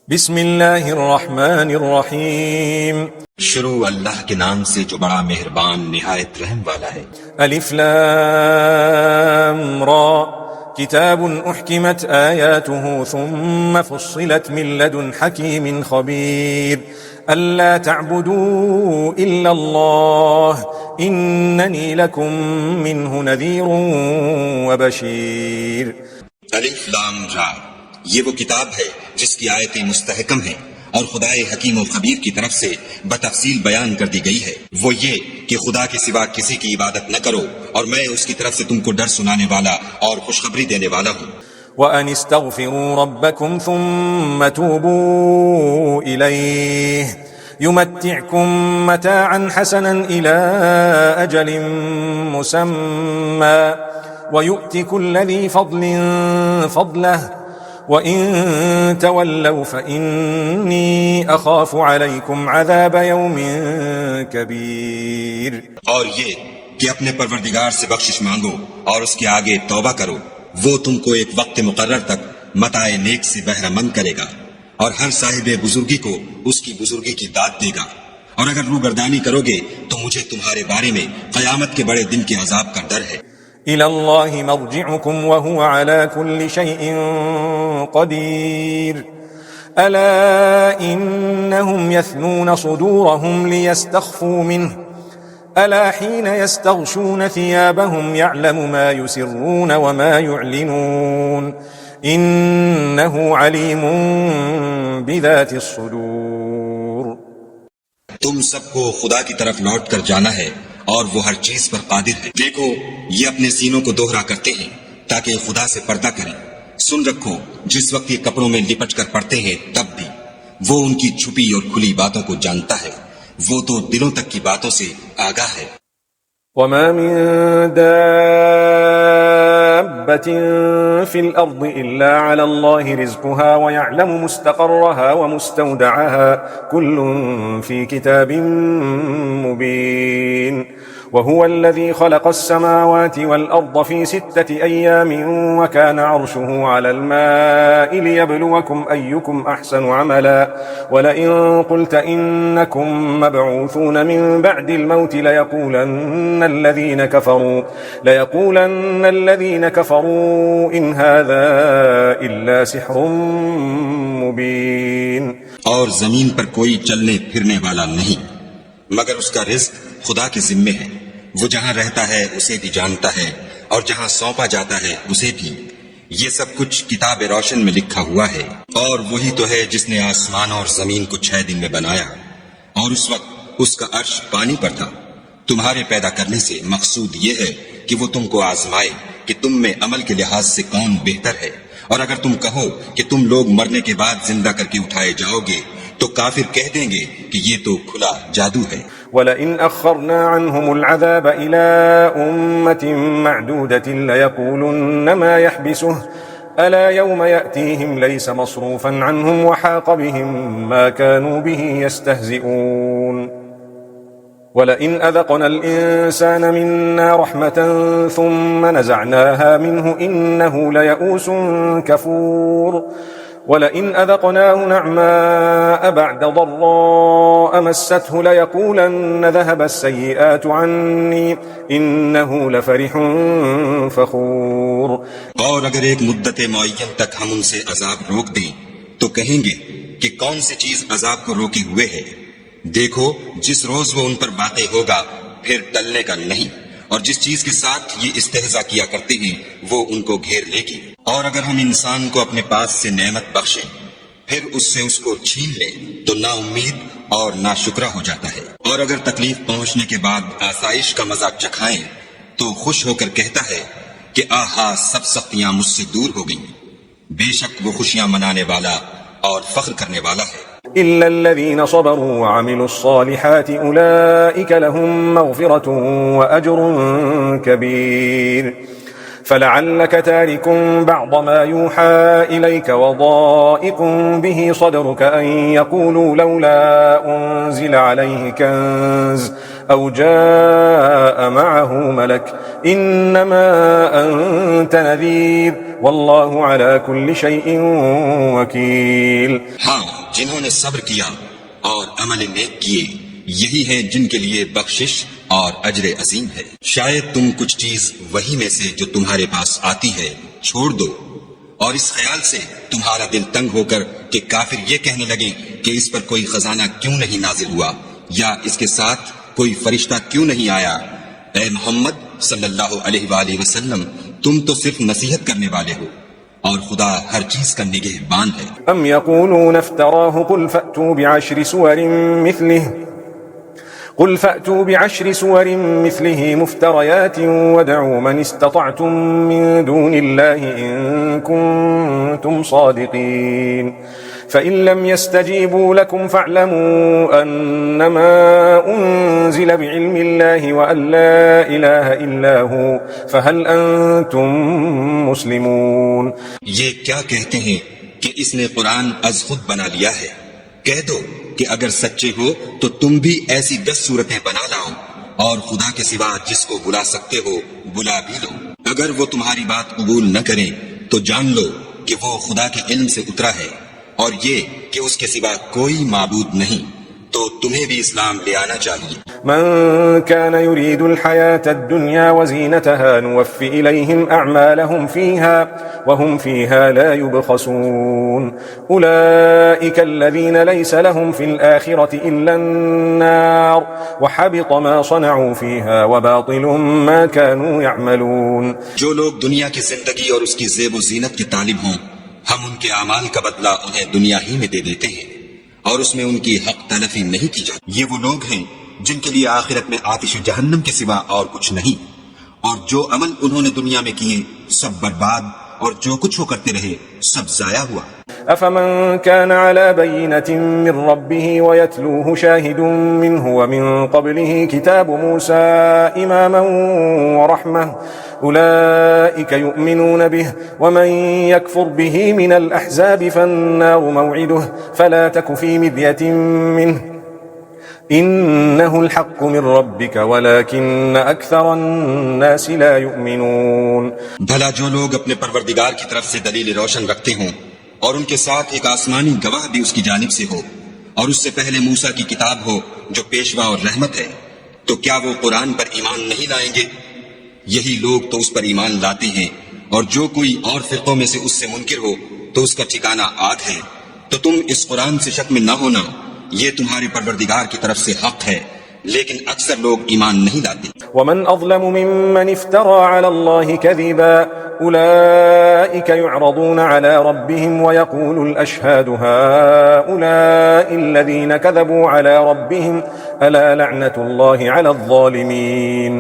बिस्म الرحمن शुरू अल्लाह के नाम से जो बड़ा मेहरबान निहायत रहम वाला है। अलिफ लाम रा किताब उहकिमत आयातुहु थुम्मा फुस्सिलत मिन लदुन हकीमिन खबीर अल्ला तअबुदू इल्ला अल्लाह इन्ननी लकुम मिन्हु नज़ीरुन व बशीर। अलिफ लाम रा, ये वो किताब है जिसकी आयतें मुस्तहकम हैं और खुदाए हकीम और खबीर की तरफ से बतफसील बयान कर दी गई है। वो ये कि खुदा के सिवा किसी की इबादत न करो और मैं उसकी तरफ से तुमको डर सुनाने वाला और खुशखबरी देने वाला हूँ। वअन इस्तगफिरू रब्बकुम थुम्मा तूबू इलैहि युमत्तिअकुम मताअन हसनन इला अजलिन मुसम्मा वयुअति कुल्लि ज़ी फ़ज़लिन फ़ज़लहु वइन तवल्लौ फ़इन्नी अख़ाफ़ु अलैकुम अज़ाब यौमिन कबीर। और ये कि अपने परवरदिगार से बख्शिश मांगो और उसके आगे तौबा करो, वो तुमको एक वक्त मुकर्रर तक मताए नेक से बहरामंद करेगा और हर साहिब बुजुर्गी को उसकी बुजुर्गी की दाद देगा। और अगर रूबरदानी करोगे तो मुझे तुम्हारे बारे में क़यामत के बड़े दिन के अज़ाब का डर है। इलल्लाहि मर्जिउकुम व हुवा अला कुल्लि शैइन क़दीर अला इन्नहुम यस्नून सुदूरहुम लियस्तख़्फ़ू मिन्हु अला हीन यस्तग़शून थियाबहुम यअलमु मा युसिर्रून व मा युअलिनून इन्नहु अलीमुन बिज़ातिस सुदूर। तुम सबको खुदा की तरफ लौट कर जाना है और वो हर चीज पर कादिर है। देखो, ये अपने सीनों को दोहरा करते हैं ताकि खुदा से पर्दा करें। सुन रखो, जिस वक्त ये कपड़ों में लिपट कर पड़ते हैं तब भी वो उनकी छुपी और खुली बातों को जानता है। वो तो दिलों तक की बातों से आगाह है। वमा मिन दाब्बतिन फिल अर्दि इल्ला अला अल्लाहि रिज़्कुहा व यअलमु मुस्तक़र्रहा व मुस्तौदअहा कुल्लुन फी किताबिन मुबीन वहुवा अल्लज़ी खलक़स समावाति वल अर्द फी सित्तति अय्यामिन व कान अर्शुहु अलल माइ लियब्लुवकुम अय्युकुम अहसनु अमला वलइन क़ुल्त इन्नकुम मबऊसून मिन बअदिल मौति लयक़ूलन्न الذين كفروا إن هذا إلا سحر मुबीन। और जमीन पर कोई चलने फिरने वाला नहीं मगर उसका रिज्क खुदा के जिम्मे है। वो जहाँ रहता है उसे भी जानता है और जहाँ सौंपा जाता है उसे भी। ये सब कुछ किताब रोशन में लिखा हुआ है। और वही तो है जिसने आसमान और जमीन को 6 दिन में बनाया और उस वक्त उसका अर्श पानी पर था। तुम्हारे पैदा करने से मकसूद ये है कि वो तुमको आजमाए कि तुम में अमल के लिहाज से कौन बेहतर है। और अगर तुम कहो कि तुम लोग मरने के बाद जिंदा करके उठाए जाओगे तो काफिर कह देंगे कि ये तो खुला जादू है। वलइन अख़रना अन्हुमुल अज़ाब इला उम्मतिन मअदूदतिन लयक़ूलुन्न मा यहबिसुहु अला यौम यअतीहिम लैस मस्रूफन अन्हुम व हाक़ बिहिम मा कानू बिही यस्तहज़िऊन। वलइन अज़क़ना الإنसान मिन्ना रहमतन थुम्मा नज़अनाहा मिन्हु इन्नहु लयऊसुन कफूर वलइन अज़क़नाहु नअमाअ बअद ضراء मस्सतहु लयक़ूलन्न ذهب السيئات عني इन्नहु लफ़रिह फ़ख़ूर। और अगर एक मुद्दत मुअय्यन तक हम उनसे अजाब रोक दें तो कहेंगे कि कौन सी चीज अजाब को रोके हुए है। देखो, जिस रोज वो उन पर बातें होगा फिर टलने का नहीं, और जिस चीज के साथ ये इस्तेहजा किया करते हैं वो उनको घेर लेगी। और अगर हम इंसान को अपने पास से नेमत बख्शें फिर उससे उसको छीन ले तो ना उम्मीद और ना शुक्रा हो जाता है। और अगर तकलीफ पहुंचने के बाद आसाइश का मजा चखाएं तो खुश होकर कहता है कि आहा, सब सख्तियां मुझसे दूर हो गईं। बेशक वो खुशियां मनाने वाला और फख्र करने वाला है। इल्ला अल्लज़ीना सबरू व अमिलुस्सालिहाति उलाइका लहुम मग़फ़िरतुन व अज्रुन कबीर। فلعلك تارك بعض ما يوحى إليك وضائق به صدرك أن يقولوا لولا أنزل عليه كنز أو جاء معه ملك إنما أنت نذير والله على كل شيء وكيل. हाँ, जिन्होंने सब्र किया और अमल नेक किए, यही है जिनके लिए बख्शिश और अजर अजीम है। शायद तुम कुछ चीज वही में से जो तुम्हारे पास आती है छोड़ दो, और इस ख्याल से तुम्हारा दिल तंग होकर कि काफिर ये कहने लगे कि इस पर कोई खजाना क्यों नहीं नाजिल हुआ या इसके साथ कोई फरिश्ता क्यों नहीं आया। ए मोहम्मद सल्लल्लाहु अलैहि वसल्लम, तुम तो सिर्फ नसीहत करने वाले हो और खुदा हर चीज का निगहबान है। अम यक़ूलून इफ्तराहु कुल फअतू बिअश्रि सुवरिन मिस्लिही मुफ्तरयातिन वदअू मन इस्ततअतुम मिन दूनिल्लाहि इन कुंतुम सादिकीन फ़इन लम यस्तजीबू लकुम फ़अलमू अन्नमा उन्ज़िल बिइल्मिल्लाहि व अल्ला इलाहा इल्ला हु फ़हल अंतुम मुस्लिमून। ये क्या कहते हैं कि इसने कुरान अज खुद बना लिया है। कह दो कि अगर सच्चे हो तो तुम भी ऐसी 10 सूरतें बना लाओ और खुदा के सिवा जिसको बुला सकते हो बुला भी लो। अगर वो तुम्हारी बात कबूल न करें तो जान लो कि वो खुदा के इल्म से उतरा है, और ये कि उसके सिवा कोई माबूद नहीं, तो तुम्हें भी इस्लाम ले आना चाहिए। मन कान युरीदुल हयातद दुनिया वज़ीनतहा नुवफ़्फ़ि इलैहिम अअमालहुम फ़ीहा वहुम फ़ीहा ला युबख़सून उलाइका अल्लज़ीना लैसा लहुम फ़िल आख़िरति इल्ला अन्नार वहबित मा सनअू फ़ीहा वबातिलुम मा कानू यअमलून। जो लोग दुनिया की जिंदगी और उसकी ज़ेब व ज़ीनत के तालिब हों, हम उनके अमाल का बदला उन्हें दुनिया ही में दे देते हैं और उसमें उनकी हक तलफी नहीं की जाती। ये वो लोग हैं जिनके लिए आखिरत में आतिश जहन्नम के सिवा और कुछ नहीं, और जो अमल उन्होंने दुनिया में किए सब बर्बाद, और जो कुछ वो करते रहे सब जाया हुआ। अफमन कान अला बय्यिनतिन मिन रब्बिही व यतलूहु शाहिदुन मिन्हु व मिन क़ब्लिही किताबु मूसा इमामन व रहमह उलाइका युमिनून बिहि व मन यकफुर बिही मिनल अहज़ाब फन्नारु मौइदुहु फला तकु फ़ी मिर्यतिन मिन्हु इन्नहुल हक़्क़ु मिन रब्बिका वलाकिन्न अक्सरन्नास ला युमिनून। भला जो लोग अपने परवरदिगार की तरफ से दलील रोशन रखते हों और उनके साथ एक आसमानी गवाह भी उसकी जानिब से हो, और उससे पहले मूसा की किताब हो जो पेशवा और रहमत है, तो क्या वो कुरान पर ईमान नहीं लाएंगे? यही लोग तो उस पर ईमान लाते हैं, और जो कोई और फिरकों में से उससे मुनकिर हो तो उसका ठिकाना आग है। तो तुम इस कुरान से शक में न होना, ये तुम्हारे परवरदिगार की तरफ से हक है, लेकिन अक्सर लोग ईमान नहीं लाते। वमन अज़लमु मिम्मन इफ्तरा अला अल्लाहि कज़िबा उलाइका युअरदूना अला रब्बिहिम व यक़ूलुल अशहादु हाउलाइ अल्लज़ीना कज़बू अला रब्बिहिम अला लअनतुल्लाहि अलल ज़ालिमीन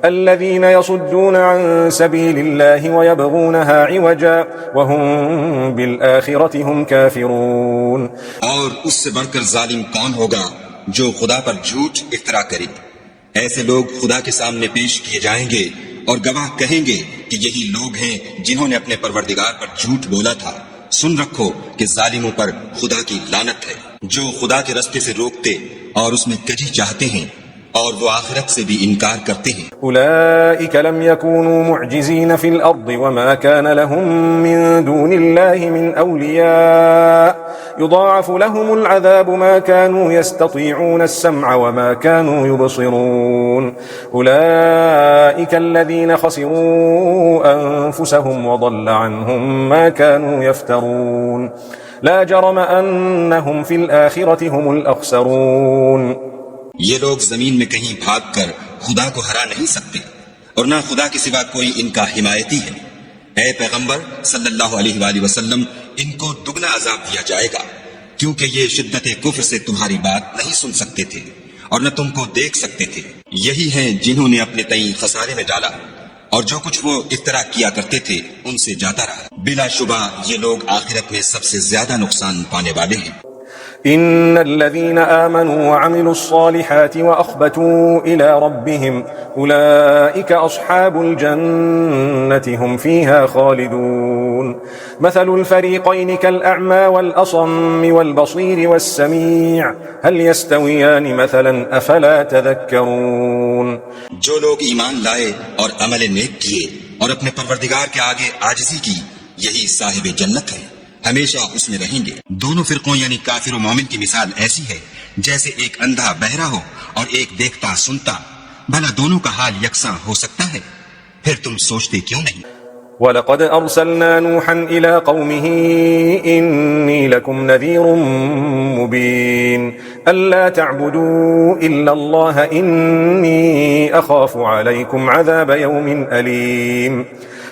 अल्लज़ीना यसुद्दूना अन सबीलिल्लाहि व यबगूनहा इवजा व हुम बिल आखिरति हुम काफिरून। और उससे बढ़कर जालिम कौन होगा जो खुदा पर झूठ इफ्तरा करे। ऐसे लोग खुदा के सामने पेश किए जाएंगे और गवाह कहेंगे कि यही लोग हैं जिन्होंने अपने परवरदिगार पर झूठ बोला था। सुन रखो कि जालिमों पर खुदा की लानत है, जो खुदा के रास्ते से रोकते और उसमें कजी चाहते हैं और वो आखिरत से भी इनकार करते हैं। उलाइका लम यकूनू मुअजिज़ीन फिल अर्दि वमा कान लहुम मिन दूनिल्लाहि मिन औलिया युदाअफ़ु लहुमुल अज़ाबु मा कानू यस्ततीऊन अस्समअ वमा कानू युबसिरून उलाइका अल्लज़ीना खसिरू अनफुसहुम व ضل अन्हुम मा कानू यफ्तरून ला जरम अन्नहुम फिल आखिरति हुमुल अख़सरून। ये लोग जमीन में कहीं भागकर खुदा को हरा नहीं सकते, और ना खुदा के सिवा कोई इनका हिमायती है। ऐ पैगंबर सल्लल्लाहु अलैहि वसल्लम, इनको दुगना अजाब दिया जाएगा, क्योंकि ये शिद्दत कुफ्र से तुम्हारी बात नहीं सुन सकते थे और न तुमको देख सकते थे। यही हैं जिन्होंने अपने तई खसारे में डाला, और जो कुछ वो इफ्तरा किया करते थे उनसे जाता रहा। बिलाशुबा ये लोग आखिरत में सबसे ज्यादा नुकसान पाने वाले हैं। إن الذين آمنوا وعملوا الصالحات وأخبتوا إلى ربهم أولئك أصحاب الجنة هم فيها خالدون مثل الفريقين كالأعمى والأصم والبصير والسميع هل يستويان مثلا أفلا تذكرون जो लोग ईमान लाए और अमल नेक किए और अपने परवरदिगार के आगे आजिज़ी की, यही साहिब जन्नत है, हमेशा उसमें रहेंगे। दोनों फिरकों यानी काफिर और मोमिन की मिसाल ऐसी है जैसे एक अंधा बहरा हो और एक देखता सुनता। भला दोनों का हाल यकसां हो सकता है? फिर तुम सोचते क्यों नहीं? ولقد أرسلنا نوحا إلى قومه إني لكم نذير مبين ألا تعبدوا إلا الله إني أخاف عليكم عذاب يوم أليم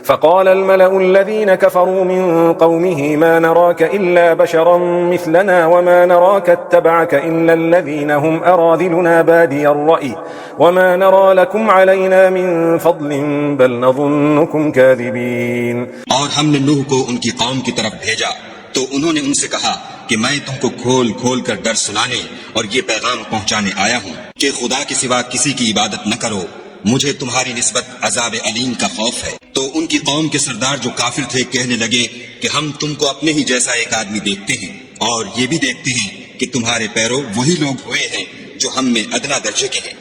فقال الملأ الذين كفروا من قومه ما نراك إلا بشرا مثلنا وما نراك اتبعك إلا الذين هم أراذلنا بادي الرأي وما نرى لكم علينا من فضل بل نظنكم كاذبين। और हमने नूह को उनकी कौम की तरफ भेजा तो उन्होंने उनसे कहा कि मैं तुमको खोल खोल कर डर सुनाने और ये पैगाम पहुंचाने आया हूँ कि खुदा के सिवा किसी की इबादत न करो, मुझे तुम्हारी निस्बत अजाब अलीम का खौफ है। तो उनकी कौम के सरदार जो काफिर थे कहने लगे कि हम तुमको अपने ही जैसा एक आदमी देखते हैं और ये भी देखते हैं कि तुम्हारे पैरों वही लोग हुए हैं जो हम में अदना दर्जे के हैं,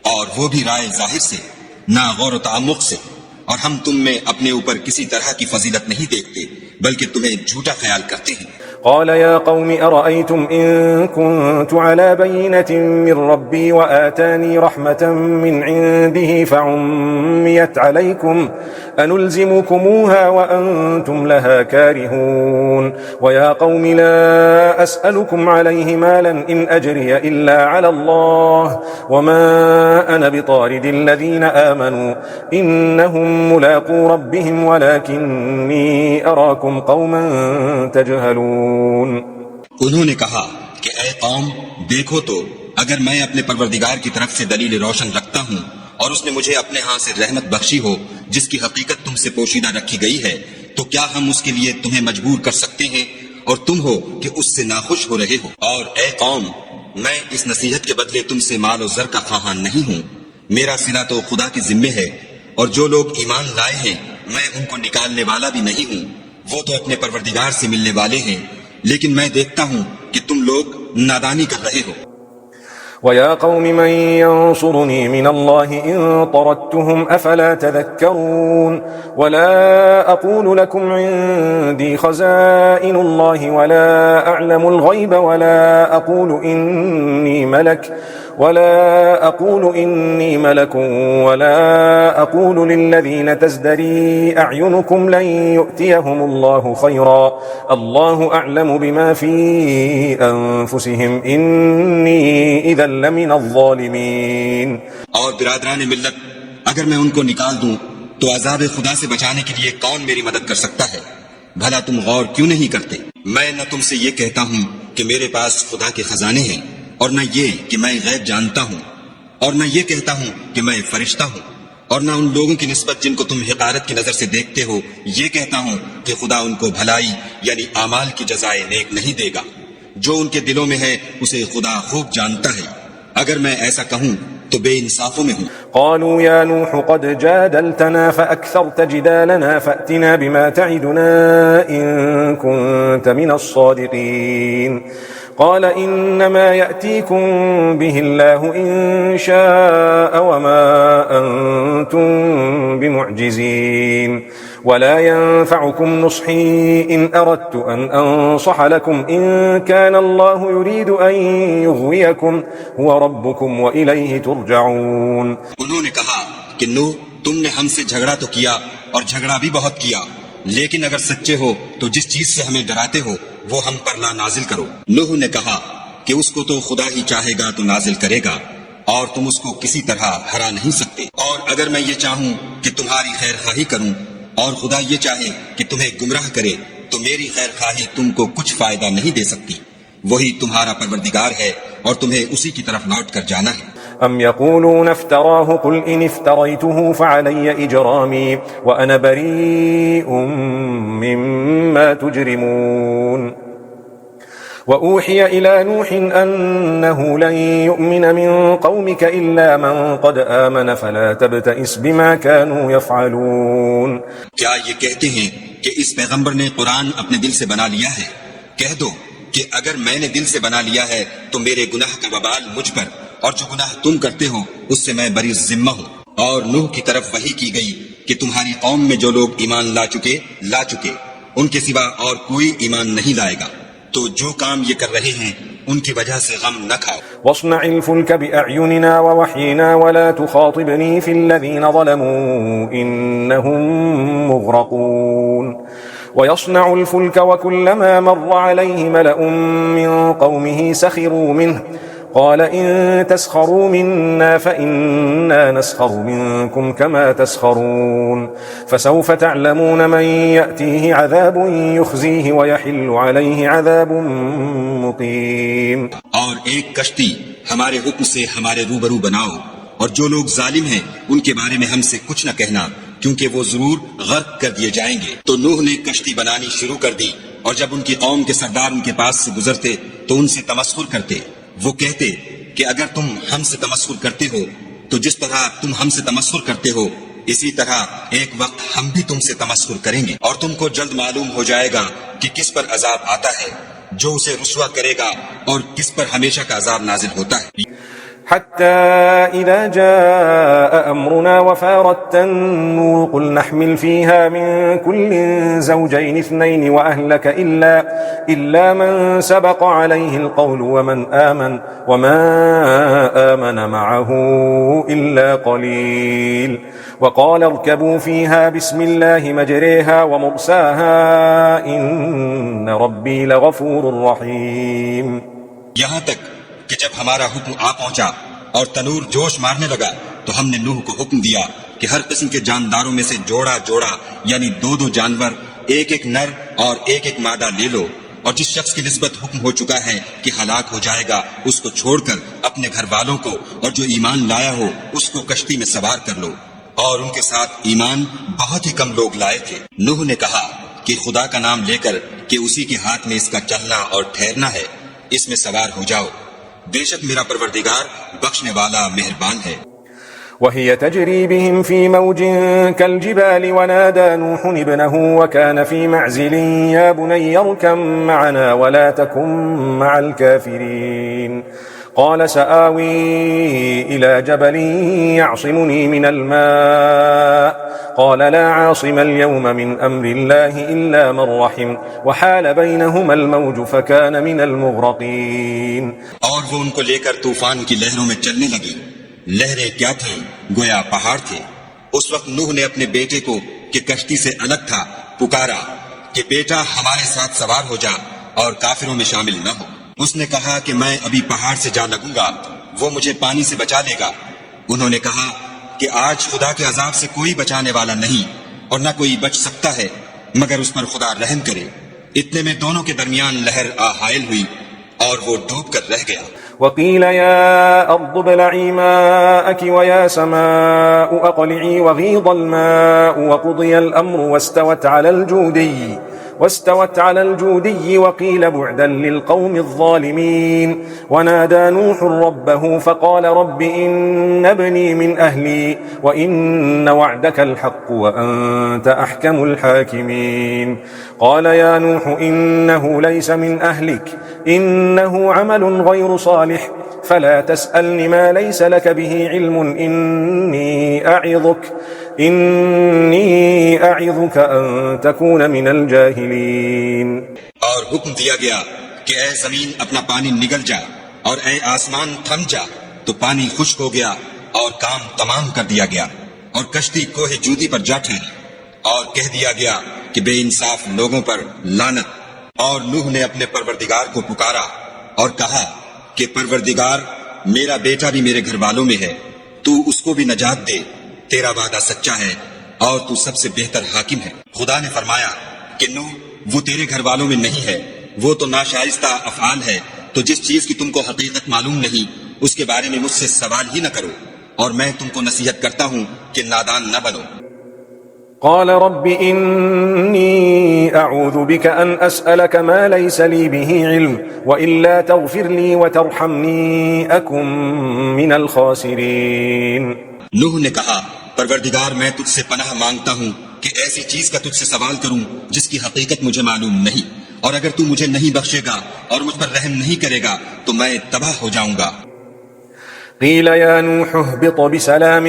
और वो भी राय जाहिर से, ना गौर तामुक से, और हम तुम में अपने ऊपर किसी तरह की फजीलत नहीं देखते बल्कि तुम्हें झूठा ख्याल करते हैं। قال يا قوم أرأيتم إن كنت على بينة من ربي وآتاني رحمة من عنده فعميت عليكم أنلزمكموها وأنتم لها كارهون ويا قوم لا أسألكم عليه مالا إن أجري إلا على الله وما أنا بطارد الذين آمنوا إنهم ملاقو ربهم ولكني أراكم قوما تجهلون। उन्होंने कहा कि ऐ कौम, देखो तो अगर मैं अपने परवरदिगार की तरफ से दलील रोशन रखता हूँ और उसने मुझे अपने हाथ से रहमत बख्शी हो जिसकी हकीकत तुमसे पोशीदा रखी गई है, तो क्या हम उसके लिए तुम्हें मजबूर कर सकते हैं और तुम हो कि उससे नाखुश हो रहे हो। और ऐ कौम, मैं इस नसीहत के बदले तुमसे माल और जर का ख्वाहान नहीं हूँ, मेरा सिला तो खुदा के जिम्मे है, और जो लोग ईमान लाए हैं मैं उनको निकालने वाला भी नहीं हूँ, वो तो अपने परवरदिगार से मिलने वाले हैं, लेकिन मैं देखता हूँ कि तुम लोग नादानी कर रहे हो। ويا قوم من ينصرني من الله إن طردتهم أفلا تذكرون ولا أقول لكم عندي خزائن الله ولا أعلم الغيب ولا أقول إني ملك ولا أقول للذين تزدري أعينكم لن يؤتيهم الله خيرا الله أعلم بما في أنفسهم إني إذا لمن الظالمين। और बिरादरान मिल्लत, अगर मैं उनको निकाल दूं तो अजाब खुदा से बचाने के लिए कौन मेरी मदद कर सकता है? भला तुम गौर क्यों नहीं करते? मैं न तुमसे ये कहता हूँ कि मेरे पास खुदा के खजाने हैं, और न ये कि मैं गैब जानता हूँ, और न ये कहता हूँ कि मैं फरिश्ता हूँ, और न उन लोगों की निस्बत जिनको तुम हिकारत की नजर से देखते हो ये कहता हूँ कि खुदा उनको भलाई यानी आमाल की जजाए नेक नहीं देगा। जो उनके दिलों में है उसे खुदा खूब जानता है। अगर मैं ऐसा कहूँ तो बेइंसाफों में हूँ। قالوا يا نوح قد جادلتنا فأكثرت جدالنا فأتنا بما تعدنا إن كنت من الصادقين قال إنما يأتيكم به الله إن شاء وما أنتم بمعجزين ولا ينفعكم نصحي إن أردت أن أنصح لكم إن كان الله يريد أن يغويكم هو ربكم وإليه ترجعون। उन्होंने कहा कि नूह, तुमने हमसे झगड़ा तो किया और झगड़ा भी बहुत किया, लेकिन अगर सच्चे हो तो जिस चीज से हमें डराते हो वो हम पर ला नाजिल करो। नूह ने कहा कि उसको तो खुदा ही चाहेगा तो नाजिल करेगा और तुम उसको किसी तरह हरा नहीं सकते। और अगर मैं ये चाहूँ कि तुम्हारी खैर खाही करूँ और खुदा ये चाहे कि तुम्हें गुमराह करे तो मेरी खैर खाही तुमको कुछ फायदा नहीं दे सकती। वही तुम्हारा परवरदिगार है और तुम्हें उसी की तरफ लौट कर जाना है। أم يقولون افتراه قل إن افتريته فعلي إجرامي وأنا بريء مما تجرمون وأوحي إلى نوح أنه لن يؤمن من قومك إلا من قد آمن فلا تبتئس بما كانوا يفعلون. क्या ये कहते हैं कि इस पैगंबर ने कुरान अपने दिल से बना लिया है? कह दो कि अगर मैंने दिल से बना लिया है तो मेरे गुनाह का वबाल मुझ पर, और जो गुनाह तुम करते हो उससे मैं बरी जिम्मा हूँ। और नूह की तरफ वही की गई कि तुम्हारी कौम में जो लोग ईमान ला चुके उनके सिवा और कोई ईमान नहीं लाएगा, तो जो काम ये कर रहे हैं उनकी वजह से गम न खाओ। वस्नइल फुल्क बिअयुनिना ववह्यिना वला तुखातिबनी फिल्लज़ीना ज़लमू इन्नहुम मुग़रक़ून। ويصنع الفلك وكلما مر عليه ملأ من قومه سخروا منه قال إن تسخروا منا فإنا نسخر منكم كما تسخرون فسوف تعلمون من يأتيه عذاب يخزيه ويحل عليه عذاب مقيم. और एक कश्ती हमारे हुक्म से हमारे रूबरू बनाओ, और जो लोग जालिम हैं उनके बारे में हमसे कुछ न कहना, क्योंकि वो जरूर गर्क कर दिए जाएंगे। तो नूह ने कश्ती बनानी शुरू कर दी, और जब उनकी कौम के सरदार उनके पास से गुजरते तो उनसे तमस्खुर करते। वो कहते कि अगर तुम हमसे तमस्खुर करते हो तो जिस तरह तुम हमसे तमस्खुर करते हो इसी तरह एक वक्त हम भी तुमसे तमस्खुर करेंगे, और तुमको जल्द मालूम हो जाएगा कि किस पर अजाब आता है जो उसे रुस्वा करेगा और किस पर हमेशा का अजाब नाजिल होता है। حتى إذا جاء أمرنا وفارت النور قل نحمل فيها من كل زوجين اثنين وأهلك إلا من سبق عليه القول وما آمن معه إلا قليل وقال اركبوا فيها بسم الله مجريها ومرساها إن ربي لغفور رحيم. यहाँ तक कि जब हमारा हुक्म आ पहुंचा और तनूर जोश मारने लगा तो हमने नूह को हुक्म दिया कि हर किस्म के जानदारों में से जोड़ा जोड़ा यानी दो दो जानवर, एक एक नर और एक एक मादा ले लो, और जिस शख्स की निस्बत हुक्म हो चुका है कि हलाक हो जाएगा उसको छोड़कर अपने घर वालों को और जो ईमान लाया हो उसको कश्ती में सवार कर लो। और उनके साथ ईमान बहुत ही कम लोग लाए थे। नूह ने कहा कि खुदा का नाम लेकर कि उसी के हाथ में इसका चलना और ठहरना है, इसमें सवार हो जाओ, बेशक मेरा परवरदिगार बख्शने वाला मेहरबान है। وهي تجري بهم في موج كالجبال ونادى نوح ابنه وكان في معزل يا بني اركب معنا ولا تكن مع الكافرين قال سآوي إلى جبل يعصمني من الماء قال لا عاصم اليوم من أمر الله إلا من رحم وحال بينهما الموج فكان من المغرقين. और वो उनको लेकर तूफान की लहरों में चलने लगी। लहरें क्या थी? गोया पहाड़ थे। उस वक्त नूह ने अपने बेटे को कि कश्ती से अलग था पुकारा कि बेटा हमारे साथ सवार हो जा और काफिरों में शामिल न हो। उसने कहा कि मैं अभी पहाड़ से जा लगूंगा, वो मुझे पानी से बचा लेगा। उन्होंने कहा कि आज खुदा के अजाब से कोई बचाने वाला नहीं और न कोई बच सकता है मगर उस पर खुदा रहम करे। इतने में दोनों के दरमियान लहर हायल हुई और वो डूब कर रह गया। وقيل يا أرض ابلعي ماءك ويا سماء أقلعي وغيض الماء وقضي الأمر واستوت على الجودي وقيل بعدا للقوم الظالمين. ونادى نوح ربه فقال رب إن ابني من أهلي وإن وعدك الحق وأنت أحكم الحاكمين. قال يا نوح إنه ليس من أهلك إنه عمل غير صالح فلا تسألني ما ليس لك به علم إني أعظك أن تكون من الجاهلين. और हुक्म दिया गया कि ऐ जमीन अपना पानी निगल जा और ऐ आसमान थम जा, तो पानी खुश्क हो गया और काम तमाम कर दिया गया और कश्ती कोहे जूदी पर जा ठहरी और कह दिया गया कि बेइंसाफ लोगों पर लानत। और नूह ने अपने परवरदिगार को पुकारा और कहा कि परवरदिगार मेरा बेटा भी मेरे घर वालों में है, तू उसको भी नजात दे, तेरा वादा सच्चा है और तू सबसे बेहतर हाकिम है। खुदा ने फरमाया कि नूह वो तेरे घर वालों में नहीं है, वो तो नाशाइस्ता अफआल है, तो जिस चीज की तुमको हकीकत मालूम नहीं उसके बारे में मुझसे सवाल ही न करो और मैं तुमको नसीहत करता हूँ कि नादान न बनो। قال رب إني أعوذ بك أن أسألك ما ليس لي به علم وإلا تغفر لي وترحمني أكن من الخاسرين. नूह ने कहा, परवरदिगार मैं तुझसे पनाह मांगता हूँ कि ऐसी चीज का तुझसे सवाल करूं जिसकी हकीकत मुझे मालूम नहीं, और अगर तू मुझे नहीं बख्शेगा और मुझ पर रहम नहीं करेगा तो मैं तबाह हो जाऊंगा। قيل يا نوح اهبط بسلام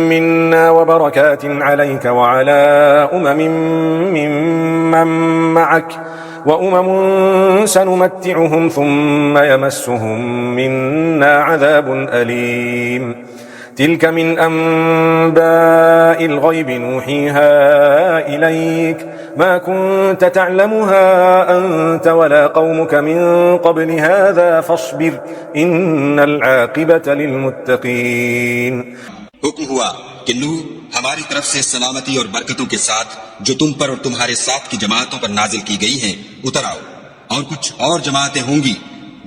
منا وبركات عليك وعلى ممن معك وأمم سنمتعهم ثم يمسهم منا عذاب أليم تلك من أنباء الغيب نوحيها إليك ما كنت تعلمها أنت ولا قومك من قبل هذا فاصبر إن العاقبة للمتقين. हुक्म हुआ कि नूह हमारी तरफ से सलामती और बरकतों के साथ जो तुम पर और तुम्हारे साथ की जमातों पर नाजिल की गई हैं उतर आओ, और कुछ और जमातें होंगी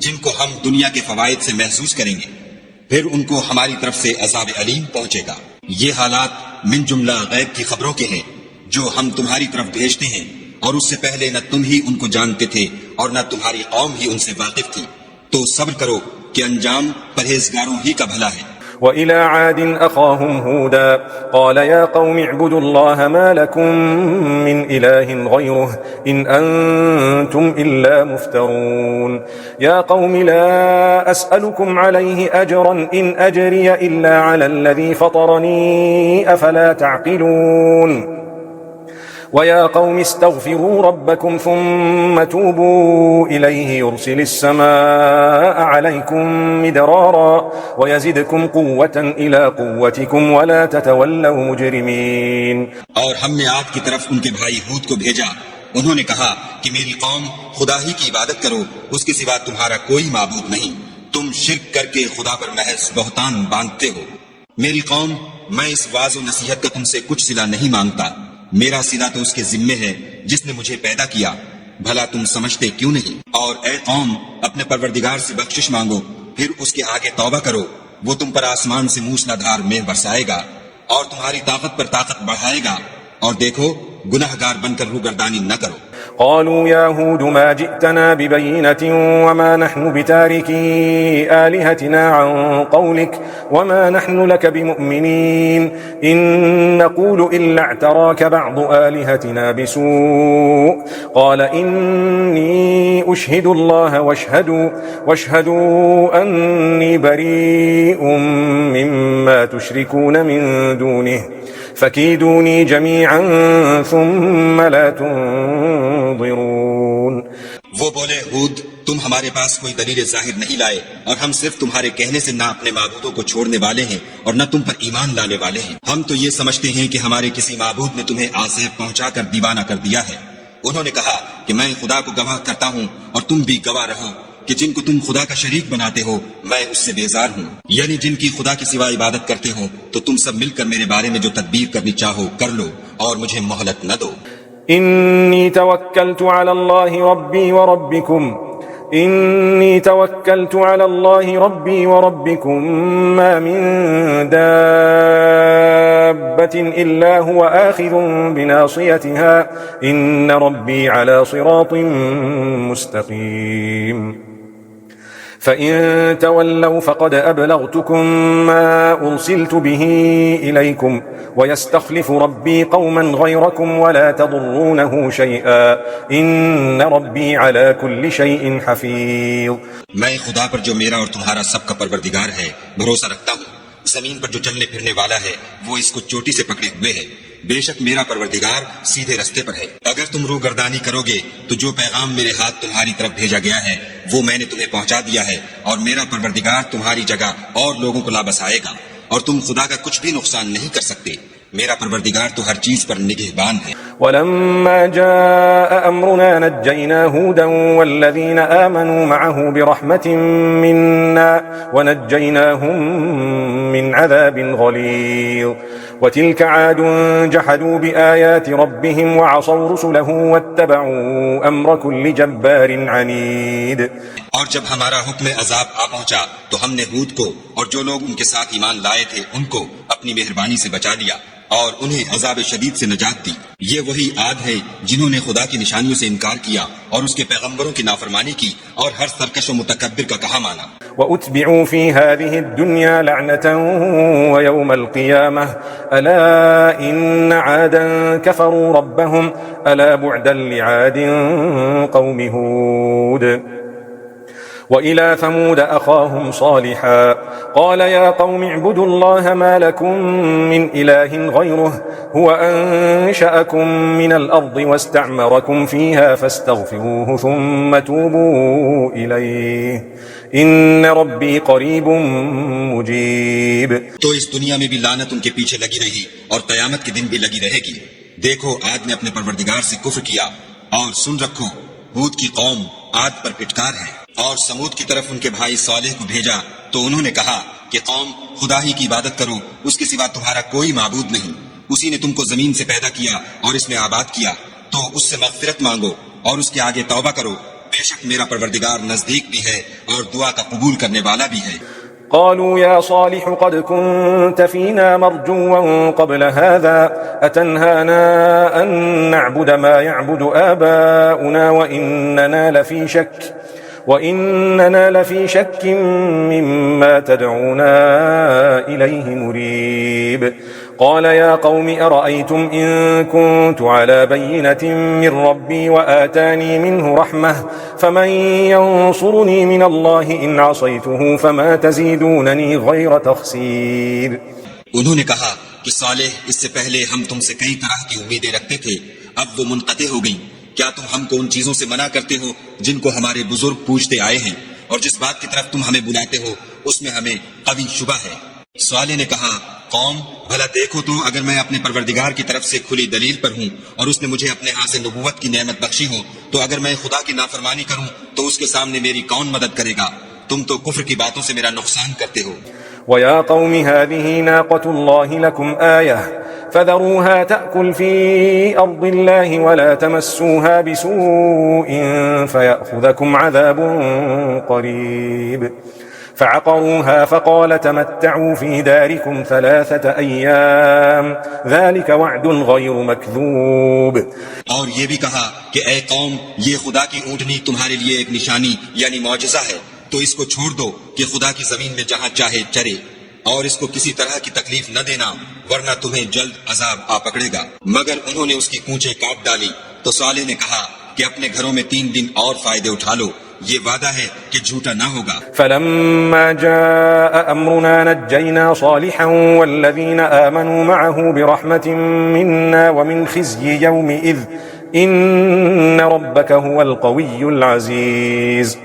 जिनको हम दुनिया के फवायद से महसूस करेंगे, फिर उनको हमारी तरफ से अज़ाब अलीम पहुंचेगा। ये हालात मिन जुमला गैब की खबरों के हैं जो हम तुम्हारी तरफ भेजते हैं, और उससे पहले न तुम ही उनको जानते थे और न तुम्हारी कौम ही उनसे वाकिफ थी, तो सब्र करो कि अंजाम परहेजगारों ही का भला है। وإلى عاد أخاهم هودا قال يا قوم اعبدوا الله ما لكم من إله غيره إن أنتم إلا مفترون يا قوم لا أسألكم عليه أجرا إن أجري إلا على الذي فطرني أفلا تعقلون ويا قوم استغفروا ربكم ثم توبوا إليه يرسل السماء عليكم مدرارا ويزدكم قوة إلى قوتكم ولا تتولوا مجرمين. और हमने आद की तरफ उनके भाई हूद को भेजा, उन्होंने कहा कि मेरी कौम खुदा ही की इबादत करो, उसके सिवा तुम्हारा कोई माबूद नहीं, तुम शिर्क करके खुदा पर महज बहतान बांधते हो। मेरी कौम, मैं इस वाज़ व नसीहत का तुमसे कुछ सिला नहीं मांगता, मेरा सिला तो उसके जिम्मे है जिसने मुझे पैदा किया, भला तुम समझते क्यों नहीं। और ए कौम, अपने परवरदिगार से बख्शिश मांगो, फिर उसके आगे तौबा करो, वो तुम पर आसमान से मूसलाधार मेघ बरसाएगा और तुम्हारी ताकत पर ताकत बढ़ाएगा, और देखो गुनहगार बनकर रूगर्दानी न करो। قالوا يا هود ما جئتنا ببينة وما نحن بتاركي آلهتنا عن قولك وما نحن لك بمؤمنين إن نقول إلا اعتراك بعض آلهتنا بسوء قال إني أشهد الله واشهدوا أني بريء مما تشركون من دونه فكيدوني جميعا ثم لا تنظرون. वो बोले, हूद, तुम हमारे पास कोई दलील जाहिर नहीं लाए और हम सिर्फ तुम्हारे कहने से ना अपने माबूदों को छोड़ने वाले हैं और न तुम पर ईमान लाने वाले हैं। हम तो ये समझते हैं कि हमारे किसी माबूद ने तुम्हें आज़ेब पहुंचाकर दीवाना कर दिया है। उन्होंने कहा कि मैं खुदा को गवाह करता हूँ और तुम भी गवाह रहो कि जिनको तुम खुदा का शरीक बनाते हो मैं उससे बेजार हूँ, यानी जिनकी खुदा के सिवा इबादत करते हो, तो तुम सब मिलकर मेरे बारे में जो तदबीर करनी चाहो कर लो और मुझे मोहलत न दो। إني توكلت على الله ربي وربكم ما من دابة إلا هو آخذ بناصيتها إن ربي على صراط مستقيم. فإن تولوا فقد أبلغتكم ما أرسلت به إليكم ويستخلف ربي قوما غيركم ولا تضرونه شيئا إن ربي على كل شيء حفيظ. मैं खुदा पर जो मेरा और तुम्हारा सबका परवरदिगार है भरोसा रखता हूँ। जमीन पर जो चलने फिरने वाला है वो इसको चोटी से पकड़े हुए है। बेशक मेरा परवरदिगार सीधे रास्ते पर है। अगर तुम रूगर्दानी करोगे तो जो पैगाम मेरे हाथ तुम्हारी तरफ भेजा गया है वो मैंने तुम्हें पहुंचा दिया है, और मेरा परवरदिगार तुम्हारी जगह और लोगों को ला बसाएगा, और तुम खुदा का कुछ भी नुकसान नहीं कर सकते। मेरा परवरदिगार तो हर चीज पर निगहबान है। ولما جاء أمرنا نجينا هودا والذين آمنوا معه برحمة منا ونجيناهم من عذاب غليظ. وتلك عاد جحدوا بآيات ربهم وعصوا رسله واتبعوا أمر كل جبار عنيد. और जब हमारा हुक्म अजाब आ पहुंचा तो हमने हूद को और जो लोग उनके साथ ईमान लाए थे उनको अपनी मेहरबानी से बचा लिया, और उन्हें अजाब शदीद से नजात दी। ये वही आद है जिन्होंने खुदा की निशानियों से इनकार किया और उसके पैगंबरों की नाफरमानी की और हर सरकश व मुतकब्बिर का कहा माना। وأتبعوا في هذه الدنيا لعنة ويوم القيامة ألا إن عادا كفروا ربهم ألا بعدا لعاد قوم هود وإلى ثمود أخاهم صالحا قال يا قوم اعبدوا الله ما لكم من إله غيره هو أنشأكم من الأرض واستعمركم فيها فاستغفروه ثم توبوا إليه إن ربي قريب मुजीब। तो इस दुनिया में भी लानत उनके पीछे लगी रही और कयामत के दिन भी लगी रहेगी। देखो आद ने अपने परवरदिगार से कुफ्र किया और सुन रखो हूद की कौम आद पर फिटकार है। और समूद की तरफ उनके भाई सालेह को भेजा तो उन्होंने कहा कि कौम खुदा ही की इबादत करो, उसके सिवा तुम्हारा कोई माबूद नहीं। उसी ने तुमको जमीन से पैदा किया और इसमें आबाद किया, तो उससे मगफिरत मांगो और उसके आगे तौबा करो। बेशक मेरा परवरदिगार नजदीक भी है और दुआ का कबूल करने वाला भी है। قالوا يا صالح قد كنت فينا مرجوا قبل هذا أتنهانا أن نعبد ما يعبد آباؤنا وإننا لفي شك مما تدعونا إليه مريب قال يا قوم أرأيتم إن كنت على بينة من ربي وآتاني منه رحمة فمن ينصرني من الله إن عصيته فما تزيدونني غير تخسير। उन्होंने कहा कि सालेह इससे पहले हम तुमसे कई तरह की उम्मीदें रखते थे, अब वो मुनक़ते हो गईं। क्या तुम हमको उन चीजों से मना करते हो जिनको हमारे बुजुर्ग पूछते आए हैं, और जिस बात की तरफ तुम हमें बुलाते हो उसमें हमें कभी शुबा है। सालेह ने कहा कौम भला देखो तो अगर मैं अपने परवरदिगार की तरफ से खुली दलील पर हूँ और उसने मुझे अपने हाथ से नबूवत की नेमत बख्शी हो, तो अगर मैं खुदा की नाफरमानी करूँ तो उसके सामने मेरी कौन मदद करेगा? तुम तो कुफ्र की बातों से मेरा नुकसान करते हो। ويا قوم هذه ناقة الله لكم آية فذروها تأكل في أرض الله ولا تمسوها بسوء فيأخذكم عذاب قريب فعقروها فقال تمتعوا في داركم 3 أيام ذلك وعد غير مكذوب। और ये भी कहा कि ऐ कौम ये खुदा की ऊँटनी तुम्हारे लिए एक निशानी यानी मौजज़ा है, तो इसको छोड़ दो कि खुदा की जमीन में जहाँ चाहे चरे, और इसको किसी तरह की तकलीफ न देना वरना तुम्हें जल्द अजाब आ पकड़ेगा। मगर उन्होंने उसकी कूंचें काट डाली तो सालेह ने कहा कि अपने घरों में 3 दिन और फायदे उठा लो, ये वादा है कि झूठा ना होगा। فلما جاء أمرنا نجينا صالحا والذين آمنوا معه برحمة منا ومن خزي يومئذ إن ربك هو القوي العزيز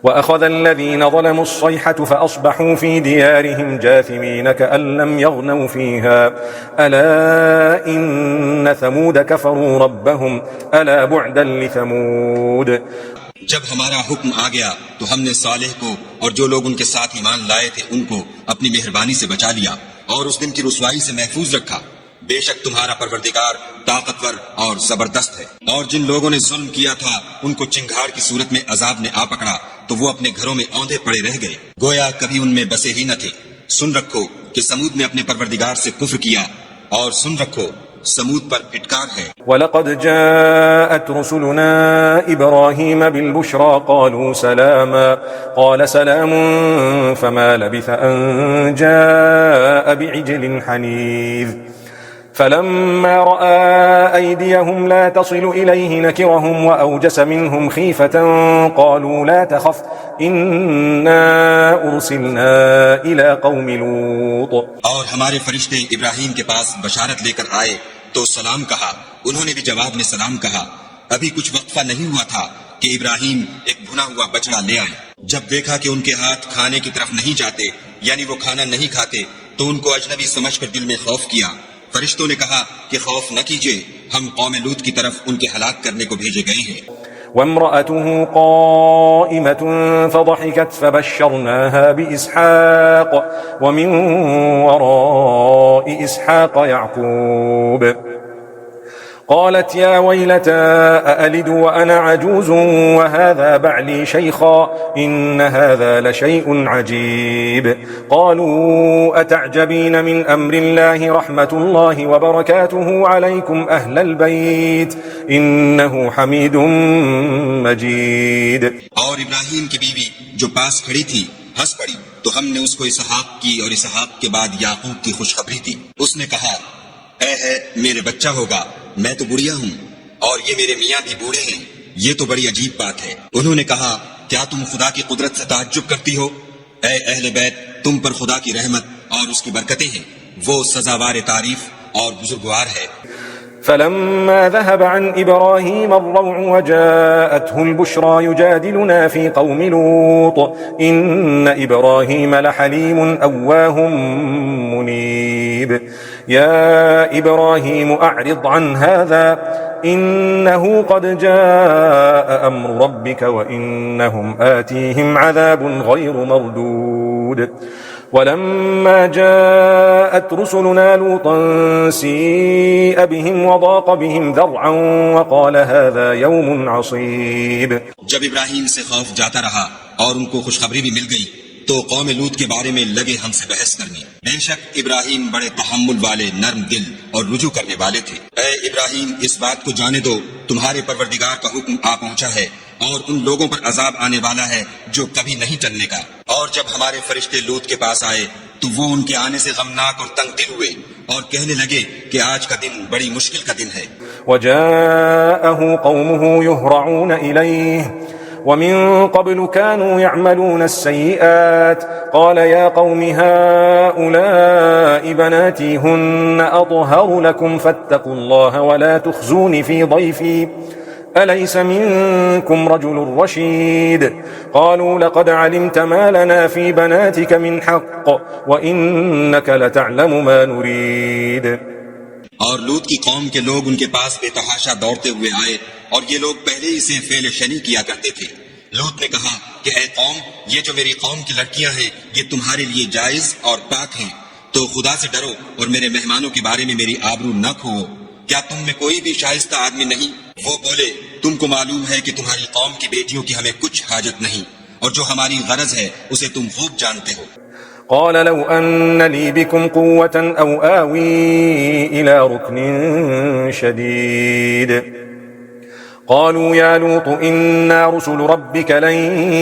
وأخذ الذين ظلموا الصيحة فأصبحوا في ديارهم جاثمين كأن لم يغنوا فيها ألا إن ثمود كفروا ربهم ألا بعدا لثمود। जब हमारा हुक्म आ गया तो हमने सालेह को और जो लोग उनके साथ ईमान लाए थे उनको अपनी मेहरबानी से बचा लिया और उस दिन की रुसवाई से महफूज रखा। बेशक तुम्हारा परवरदिगार ताकतवर और जबरदस्त है। और जिन लोगों ने जुल्म किया था उनको चिंगार की सूरत में अजाब ने आ पकड़ा तो वो अपने घरों में औंधे पड़े रह गए, गोया कभी उनमें बसे ही न थे। सुन रखो कि समूद ने अपने परवरदिगार से कुफ्र किया, और सुन रखो समूद पर फिटकार है। वलक़द जाअत रुसुलुना इब्राहीम बिलबुश्रा क़ालू सलामा क़ाल सलामुन फमा लबिथ अन जाअ बिइज्लिन हनीज़ فلما رأى أيديهم لا تصل إليه نكرهم وأوجس منهم خيفة قالوا لا تخف إنا أرسلنا إلى قوم لوط। और हमारे फरिश्ते इब्राहीम के पास बशारत लेकर आए तो सलाम कहा, उन्होंने भी जवाब में सलाम कहा। अभी कुछ वक्फा नहीं हुआ था कि इब्राहीम एक भुना हुआ बछड़ा ले आए। जब देखा कि उनके हाथ खाने की तरफ नहीं जाते यानी वो खाना नहीं खाते तो उनको अजनबी समझकर दिल में खौफ किया। फरिश्तों ने कहा कि खौफ न कीजिए, हम कौम लूत की तरफ उनके हलाक करने को भेजे गए हैं। وامرأته قائمة فضحكت فبشرناها بإسحاق ومن وراء إسحاق يعقوب قالت يا ويلتى أألد وأنا عجوز وهذا بعلي شيخا إن هذا لشيء عجيب قالوا أتعجبين من أمر الله رحمة الله وبركاته عليكم أهل البيت إنه حميد مجيد। और इब्राहिम की बीवी जो पास खड़ी थी हंस पड़ी तो हमने उसको इसहाक की और इसहाक के बाद याकूब की खुशखबरी दी। उसने कहा ऐ है मेरे बच्चा होगा, मैं तो बुढ़िया हूँ और ये मेरे मियाँ भी बूढ़े हैं, ये तो बड़ी अजीब बात है। उन्होंने कहा क्या तुम खुदा की कुदरत से ताज्जुब करती हो? ऐ अहले बैत, तुम पर खुदा की रहमत और उसकी बरकतें हैं, वो सजावार तारीफ और बुजुर्गवार है। فلما ذهب عن إبراهيم الروع وجاءته البشرى يجادلنا في قوم لوط إن إبراهيم لحليم أواه منيب يا إبراهيم أعرض عن هذا إنه قد جاء أمر ربك وإنهم آتيهم عذاب غير مردود ولما جاءت رسلنا لوطا سيء بهم وضاق بهم ذرعا وقال هذا يوم عصيب। जब इब्राहिम से खौफ जाता रहा और उनको खुशखबरी भी मिल गई तो कौम लूत के बारे में लगे हमसे बहस करने। बेशक इब्राहिम बड़े तहम्मुल वाले, नर्म दिल और रुजू करने वाले थे। ऐ इब्राहिम, इस बात को जाने दो तुम्हारे परवरदिगार का हुक्म आ पहुंचा है और उन लोगों पर अजाब आने वाला है जो कभी नहीं टलने का। और जब हमारे फरिश्ते लूत के पास आए तो वो उनके आने से गमनाक और तंग दिल हुए और कहने लगे कि आज का दिन बड़ी मुश्किल का दिन है। वजाअहु कौमुहु युहरऊन इलैहि वमिन क़ब्लु कानू यअमलून अस्सय्यिआत क़ाल या क़ौमि हाउलाइ बनाती हुन्न अत्हरु लकुम फत्तक़ुल्लाह वला तुख़्ज़ूनी फ़ी ضयफ़ी أليس منكم رجل رشيد قالوا لقد علمت ما لنا في بناتك من حق وإنك لتعلم ما नरीद। और लूत की कौम के लोग उनके पास बेतहाशा दौड़ते हुए आए और ये लोग पहले ही से फेल शनी किया करते थे। लूत ने कहा कि ऐ कौम, ये जो मेरी कौम की लड़कियां हैं ये तुम्हारे लिए जायज और पाक हैं, तो खुदा से डरो और मेरे मेहमानों के बारे में मेरी आबरू न खो। क्या तुम में कोई भी शाइस्ता आदमी नहीं? वो बोले तुमको मालूम है कि तुम्हारी कौम की बेटियों की हमें कुछ हाजत नहीं और जो हमारी गरज है उसे तुम खूब जानते हो। قال لو أن لي بكم قوة أو آوي إلى ركن شديد قالوا يا لوط إنا رسل ربك لن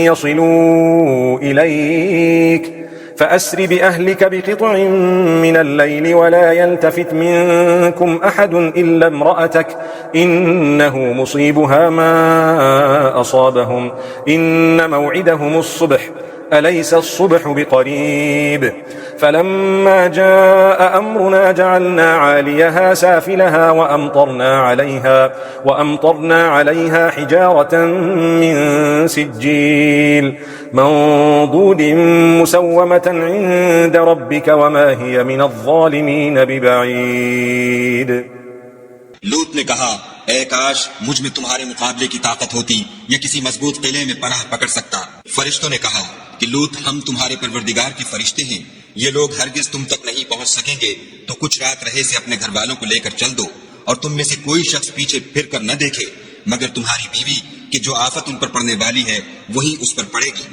يصلوا إليك فأسر بأهلك بقطع من الليل ولا يلتفت منكم أحد إلا امرأتك إنه مصيبها ما أصابهم إن موعدهم الصبح أليس الصبح بقريب فلما جاء أمرنا جعلنا عاليها سافلها وأمطرنا عليها حجارة من سجيل منضود مسومة عند ربك وما هي من الظالمين ببعيد। लूत ने कहा ऐ काश मुझ में तुम्हारे मुकाबले की ताकत होती या किसी मजबूत किले में पनाह पकड़ सकता। फरिश्तों ने कहा कि लूत, हम तुम्हारे परवरदिगार के फरिश्ते हैं, ये लोग हरगिज तुम तक नहीं पहुंच सकेंगे, तो कुछ रात रहे से अपने घर वालों को लेकर चल दो और तुम में से कोई शख्स पीछे फिर कर न देखे मगर तुम्हारी बीवी कि जो आफत उन पर पड़ने वाली है वही उस पर पड़ेगी।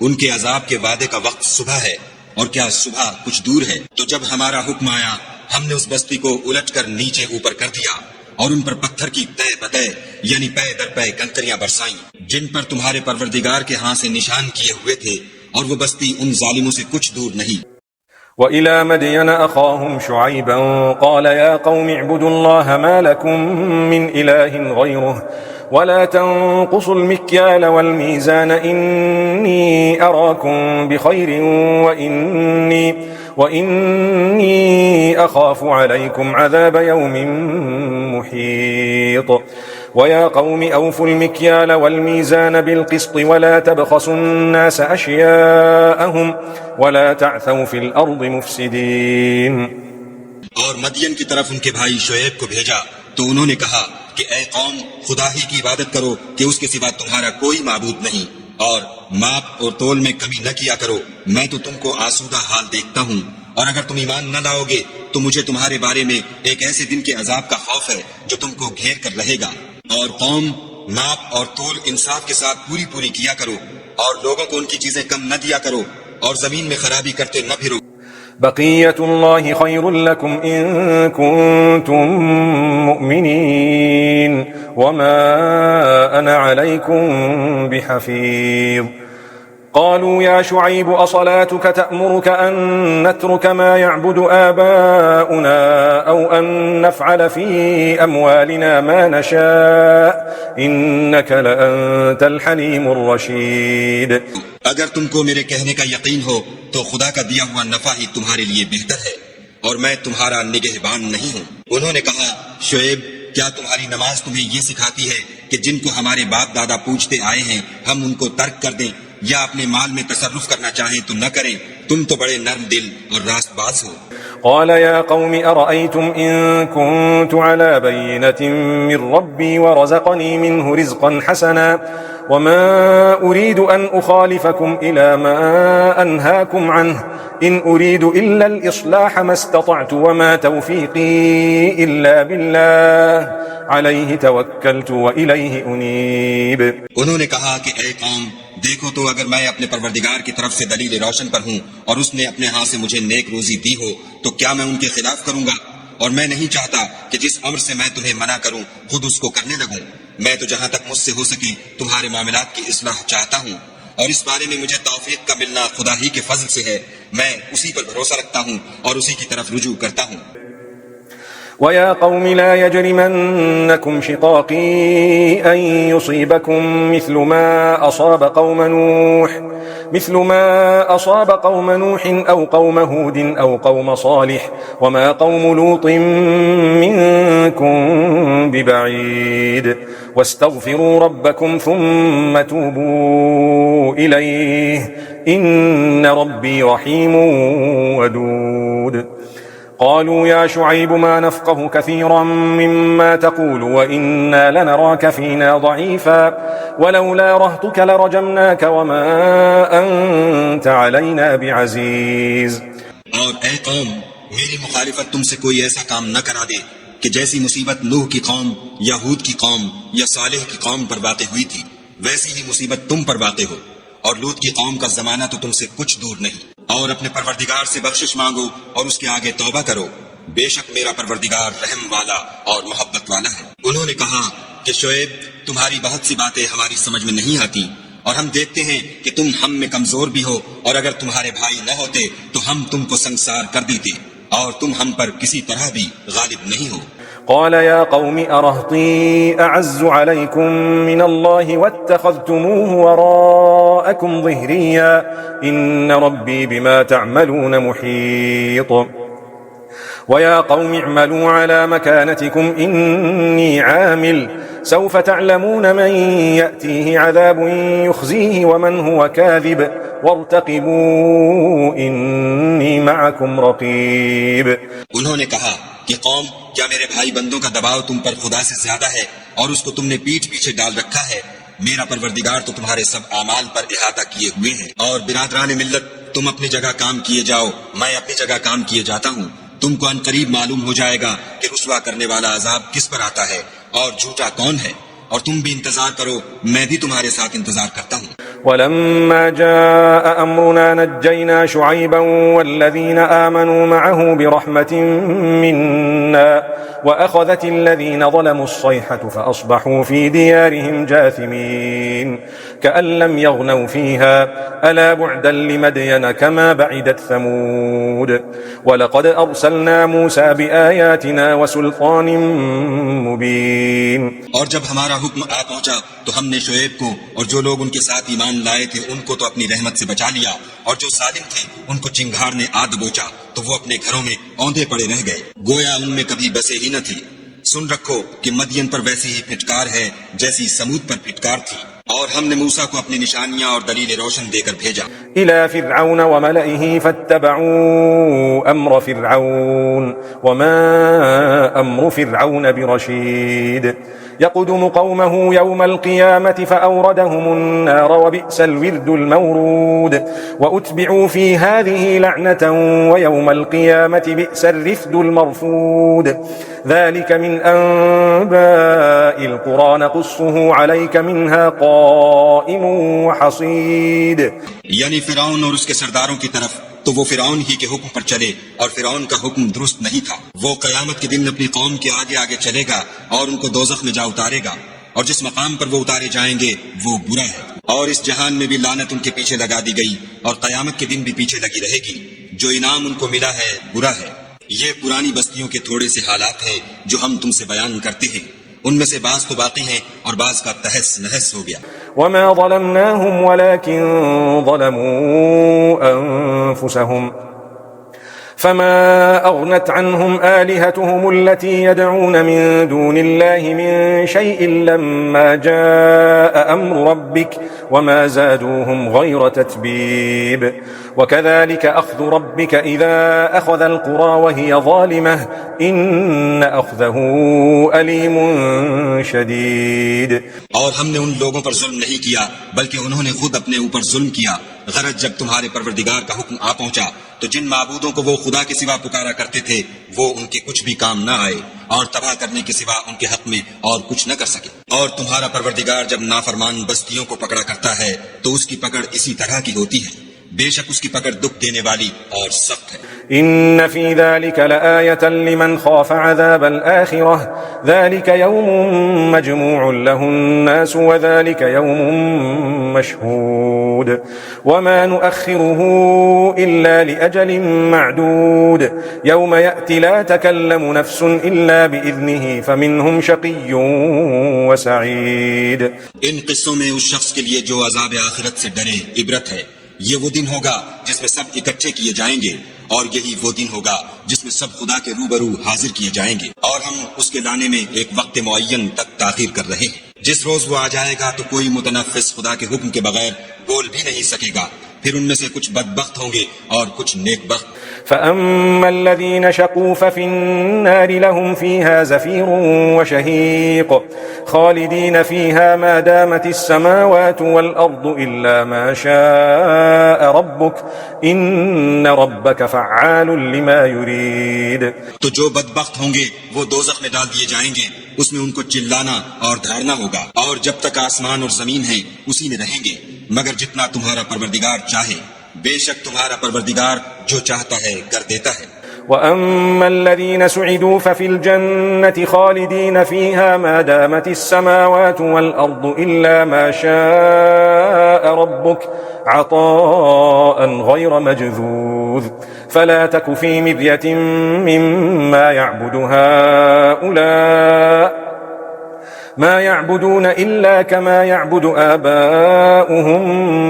उनके अजाब के वादे का वक्त सुबह है और क्या सुबह कुछ दूर है। तो जब हमारा हुक्म आया हमने उस बस्ती को उलटकर नीचे ऊपर कर दिया और उन पर पत्थर की तय बतय यानी पै दर पै कंकरियां बरसाई जिन पर तुम्हारे परवरदिगार के हाथ से निशान किए हुए थे और वो बस्ती उन जालिमों से कुछ दूर नहीं। وإلى مدين أخاهم شعيبا قال يا قوم اعبدوا الله ما لكم من إله غيره ولا تنقصوا المكيال والميزان إني أراكم بخير وإني أخاف عليكم عذاب يوم محيط ويا قوم أوفوا المكيال والميزان بالقسط ولا تبخسوا الناس أشياءهم ولا تعثوا في الأرض مفسدين। और मदियन की तरफ उनके भाई शुएब को भेजा तो उन्होंने कहा कि ऐ कौम, खुदा ही की इबादत करो कि उसके सिवा तुम्हारा कोई माबूद नहीं और माप और तोल में कमी न किया करो। मैं तो तुमको आसूदा हाल देखता हूँ और अगर तुम ईमान न लाओगे तो मुझे तुम्हारे बारे में एक ऐसे दिन के अजाब का खौफ है जो तुमको घेर कर रहेगा। और कौम, नाप और तोल इंसाफ के साथ पूरी पूरी किया करो और लोगों को उनकी चीजें कम न दिया करो और जमीन में खराबी करते न फिरो। बक़िय्यतुल्लाहि खैरुल लकुम इन कुंतुम मुअमिनीन वमा अना अलैकुम बिहफीज़। قالوا يا شعيب أصلاتك تأمرك أن نترك ما يعبد آباؤنا أو أن نفعل في أموالنا ما نشاء إنك لأنت الحليم الرشيद। अगर तुमको मेरे कहने का यकीन हो तो खुदा का दिया हुआ नफा ही तुम्हारे लिए बेहतर है और मैं तुम्हारा निगहबान नहीं हूँ। उन्होंने कहा, शुएब, क्या तुम्हारी नमाज तुम्हें ये सिखाती है कि जिनको हमारे बाप दादा पूजते आए हैं हम उनको तर्क कर दें या अपने माल में तसर्रुफ करना चाहें तो न करें? तुम तो बड़े नर्म दिल और रास्तबाज हो। قال يا قوم أرأيتم إن كنت على بينة من ربي ورزقني منه رزقا حسنا وما أريد أن أخالفكم إلى ما أنهاكم عنه إن أريد إلا الإصلاح ما استطعت وما توفيقي إلا بالله عليه توكلت وإليه أنيب। उन्होंने कहा कि ऐ कौम, देखो तो अगर मैं अपने परवरदिगार की तरफ से दलील रोशन पर हूँ और उसने अपने हाथ से मुझे नेक रोजी दी हो तो क्या मैं उनके खिलाफ करूंगा? और मैं नहीं चाहता कि जिस अमर से मैं तुम्हें मना करूं खुद उसको करने लगूं। मैं तो जहां तक मुझसे हो सके तुम्हारे मामलात की इस्लाह चाहता हूं और इस बारे में मुझे तौफीक का मिलना खुदा ही के फजल से है। मैं उसी पर भरोसा रखता हूं और उसी की तरफ रुजू करता हूं। ويا قوم لا يجرمنكم شقاقي أن يصيبكم مثل ما أصاب قوم نوح أو قوم هود أو قوم صالح وما قوم لوط منكم ببعيد واستغفروا ربكم ثم توبوا إليه إن ربي رحيم ودود। قالوا يا شعيب ما نفقه كثيرا مما تقول وإنا لنراك فينا ضعيفا ولولا رهطك لرجمناك وما أنت علينا بعزيز। और ऐ कौम, मेरी मुखालिफत तुमसे कोई ऐसा काम न करा दे कि जैसी मुसीबत नूह की कौम या हूद की कौम या सालेह की कौम पर वाक़े हुई थी वैसी ही मुसीबत तुम पर वाक़े हो। और लूत की कौम का जमाना तो तुमसे कुछ दूर नहीं। और अपने परवरदिगार से बख्शिश मांगो और उसके आगे तौबा करो, बेशक मेरा परवरदिगार रहम वाला और मोहब्बत वाला है। उन्होंने कहा कि शुएब, तुम्हारी बहुत सी बातें हमारी समझ में नहीं आती और हम देखते हैं कि तुम हम में कमजोर भी हो और अगर तुम्हारे भाई न होते तो हम तुमको संसार कर देते और तुम हम पर किसी तरह भी गालिब नहीं हो। قال يا قوم أرهطي أعز عليكم من الله واتخذتموه وراءكم ظهريا إن ربي بما تعملون محيط ويا قوم اعملوا على مكانتكم إني عامل سوف تعلمون من يأتيه عذاب يخزيه ومن هو كاذب وارتقبوا إني معكم रक़ीब। उन्होंने कहा कि कौम, क्या मेरे भाई बंदों का दबाव तुम पर खुदा से ज्यादा है और उसको तुमने पीठ पीछे डाल रखा है? मेरा परवरदिगार तो तुम्हारे सब आमाल पर इहाता किए हुए हैं। और बिरादरान मिल्लत, तुम अपनी जगह काम किए जाओ, मैं अपनी जगह काम किए जाता हूँ। तुमको अनकरीब मालूम हो जाएगा कि रुसवा करने वाला अजाब किस पर आता है और झूठा कौन है। और तुम भी इंतजार करो, मैं भी तुम्हारे साथ इंतजार करता हूँ। ولما جاء أمرنا نجينا شعيبا والذين آمنوا معه برحمة منا وأخذت الذين ظلموا الصيحة فأصبحوا في ديارهم جاثمين كأن لم يغنوا فيها ألا بعدا لمدين كما بعدت ثمود ولقد أرسلنا موسى بآياتنا وسلطان مبين। और जब हमारा हुक्म आ पहुंचा तो हमने शुएब को और जो लोग उनके साथ ईमान लाए थे उनको तो अपनी रहमत से बचा लिया और जो जालिम थे उनको चिंगार ने आ दबोचा तो वो अपने घरों में औंधे पड़े रह गए, गोया उनमें कभी बसे ही न थी। सुन रखो कि मदियन पर वैसी ही फिटकार है जैसी समूद पर फिटकार थी। और हमने मूसा को अपनी निशानियां और दलील रोशन देकर भेजा। इला फिरऔन व मलइही फत्तबऊ अम्र फिरऔन वमा अम्रु फिरऔन बिरशीद। يقدم قومه يوم القيامة فأوردهم النار وبئس الورد المورود وأتبعوا في هذه لعنة ويوم القيامة بئس الرفد المرفود ذلك من أنباء القرى نقصه عليك منها قائم وحصيد. यानी फिरौन और उसके सरदारों की तरफ तो वो फिरौन ही के हुक्म पर चले और फिरौन का हुक्म दुरुस्त नहीं था। वो कयामत के दिन अपनी कौम के आगे आगे चलेगा और उनको दोज़ख में जा उतारेगा और जिस मकाम पर वो उतारे जाएंगे वो बुरा है। और इस जहान में भी लानत उनके पीछे लगा दी गई और कयामत के दिन भी पीछे लगी रहेगी। जो इनाम उनको मिला है बुरा है। ये पुरानी बस्तियों के थोड़े से हालात हैं जो हम तुमसे बयान करते हैं। उनमें से बाज तो बाकी हैं और बाज का तहस नहस हो गया। वमा ज़लमनाहुम वलाकिन ज़लमू अनफुसहुम फमा अग़नत अन्हुम आलिहतुहुम अल्लती यदऊन मिन दूनिल्लाहि मिन शैइन लम्मा जाअ अम्रु रब्बिक वमा ज़ादूहुम गैर तत्बीब वकज़ालिक अख़्ज़ु रब्बिक इज़ा अख़ज़ल क़ुरा वहिय ज़ालिमह इन्न अख़्ज़हु अलीमुन शदीद। और हमने उन लोगों पर जुल्म नहीं किया बल्कि उन्होंने खुद अपने ऊपर जुल्म किया। गरज जब तुम्हारे परवरदिगार का हुक्म आ पहुंचा तो जिन माबूदों को वो खुदा के सिवा पुकारा करते थे वो उनके कुछ भी काम न आए और तबाह करने के सिवा उनके हक में और कुछ न कर सके। और तुम्हारा परवरदिगार जब नाफरमान बस्तियों को पकड़ा करता है तो उसकी पकड़ इसी तरह की होती है। बेशक उसकी पकड़ दुख देने वाली और सख्त है। इन्न फी ज़ालिका लआयतन लिमन खाफ़ अज़ाबल आखिरह ज़ालिका यौमुन मजमूउन लहुन नास व ज़ालिका यौमुन मशहूद वमा नुअख्खिरुहु इल्ला लिअजलिन मअदूद यौम यअति ला तकल्लमु नफ्सुन इल्ला बिइज़निहि फमिनहुम शक़िय्युन व सईद। इन किस्सों में उस शख्स के लिए जो अज़ाब आखिरत से डरे इबरत है। ये वो दिन होगा जिसमें सब इकट्ठे किए जाएंगे और यही वो दिन होगा जिसमें सब खुदा के रूबरू हाजिर किए जाएंगे और हम उसके लाने में एक वक्त मुअय्यन तक ताख़ीर कर रहे हैं। जिस रोज वो आ जाएगा तो कोई मुतनफ़िस खुदा के हुक्म के बगैर बोल भी नहीं सकेगा। फिर उनमें से कुछ बदबख्त होंगे और कुछ नेकबख्त। فأما الذين شقوا ففي النار لهم فيها زفير وشهيق خالدين فيها ما دامت السماوات والأرض إلا ما شاء ربك إن ربك فعال لما يريد। तो जो बदबख्त होंगे वो दोज़ख में डाल दिए जाएंगे। उसमें उनको चिल्लाना और धारना होगा और जब तक आसमान और जमीन है उसी में रहेंगे मगर जितना तुम्हारा परवरदिगार चाहे। बेशक तुम्हारा परवरदिगार जो चाहता है कर देता है। وأما الذين سعدوا ففي الجنة خالدين فيها ما دامت السماوات والأرض إلا ما شاء ربك عطاء غير مجذوذ فلا تك في مرية مما يعبد هؤلاء ما يعبدون إلا كما يعبد آباؤهم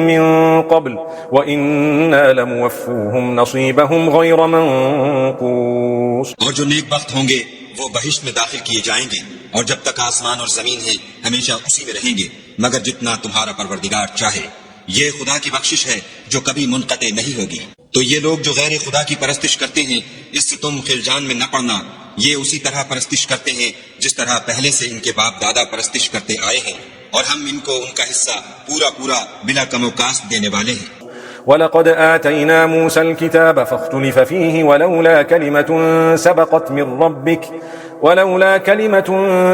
من قبل وإنا لموفوهم نصيبهم غير منقوص। और जो नेक बख्त होंगे वो बहिश्त में दाखिल किए जाएंगे और जब तक आसमान और जमीन है हमेशा उसी में रहेंगे मगर जितना तुम्हारा परवरदिगार चाहे। ये खुदा की बख्शिश है जो कभी मुनक़ते नहीं होगी। तो ये लोग जो गैर खुदा की परस्तिश करते हैं इससे तुम खिलजान में न पड़ना। ये उसी तरह परस्तिश करते हैं जिस तरह पहले से इनके बाप दादा परस्तिश करते आए हैं और हम इनको उनका हिस्सा पूरा पूरा बिला कमोकास्त देने वाले हैं। वलक़द आतैना मूसा الكتاب فاختلف فيه ولولا كلمة